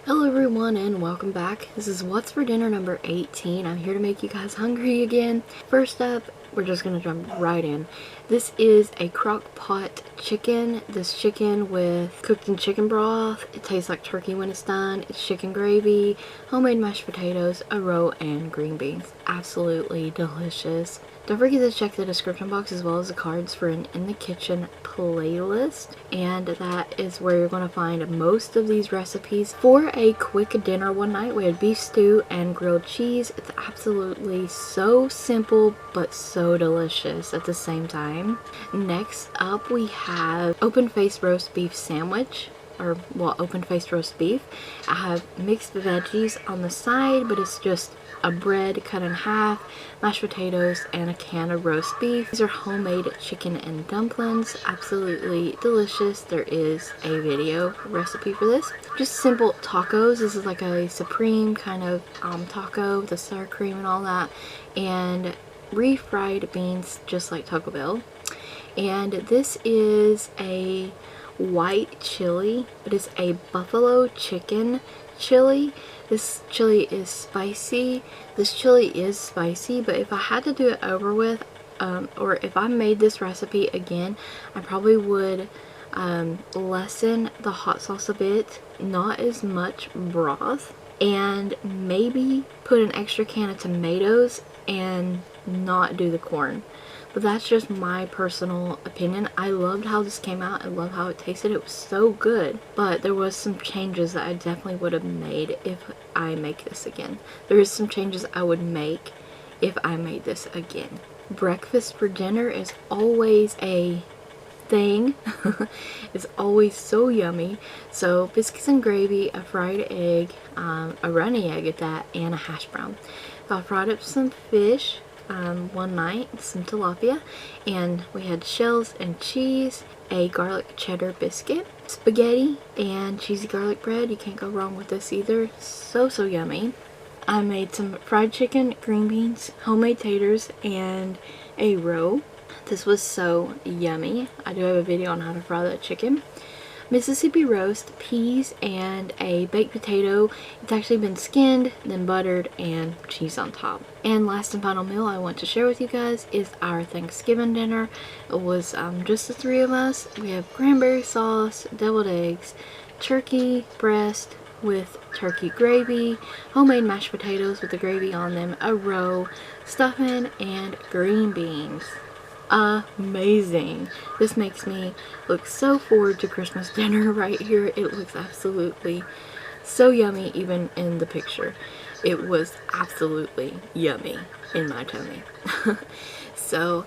Hello everyone and welcome back. This is What's for Dinner number 18. I'm here to make you guys hungry again. First up, we're just gonna jump right in. This is a crock pot chicken. This chicken with cooked in chicken broth. It tastes like turkey when it's done. It's chicken gravy, homemade mashed potatoes, a roe, and green beans. Absolutely delicious. Don't forget to check the description box as well as the cards for an In the Kitchen playlist, and that is where you're going to find most of these recipes. For a quick dinner one night, we had beef stew and grilled cheese. It's absolutely so simple but so delicious at the same time. Next up, we have open-faced roast beef sandwich. Open-faced roast beef. I have mixed veggies on the side, but it's just a bread cut in half, mashed potatoes, and a can of roast beef. These are homemade chicken and dumplings. Absolutely delicious. There is a video recipe for this. Just simple tacos. This is like a supreme kind of taco with the sour cream and all that, and refried beans just like Taco Bell. And this is a white chili, but it's a buffalo chicken chili. This chili is spicy. But if I had to do it over with, or if I made this recipe again, I probably would lessen the hot sauce a bit, not as much broth, and maybe put an extra can of tomatoes and not do the corn. But that's just my personal opinion. I loved how this came out. I love how it tasted. It was so good. But there was some changes that I definitely would have made if I make this again. There is some changes I would make if I made this again. Breakfast for dinner is always a thing. It's always so yummy. So biscuits and gravy, a fried egg, a runny egg at that, and a hash brown. So I fried up some fish one night, some tilapia, and we had shells and cheese, a garlic cheddar biscuit, spaghetti, and cheesy garlic bread. You can't go wrong with this either. So yummy. I made some fried chicken, green beans, homemade taters, and a roe. This was so yummy. I do have a video on how to fry that chicken. Mississippi roast, peas, and a baked potato. It's actually been skinned, then buttered, and cheese on top. And last and final meal I want to share with you guys is our Thanksgiving dinner. It was just the three of us. We have cranberry sauce, deviled eggs, turkey breast with turkey gravy, homemade mashed potatoes with the gravy on them, a roe, stuffing, and green beans. Amazing. This makes me look so forward to Christmas dinner right here. It looks absolutely so yummy even in the picture. It was absolutely yummy in my tummy. So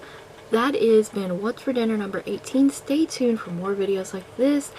that has been What's for Dinner number 18. Stay tuned for more videos like this.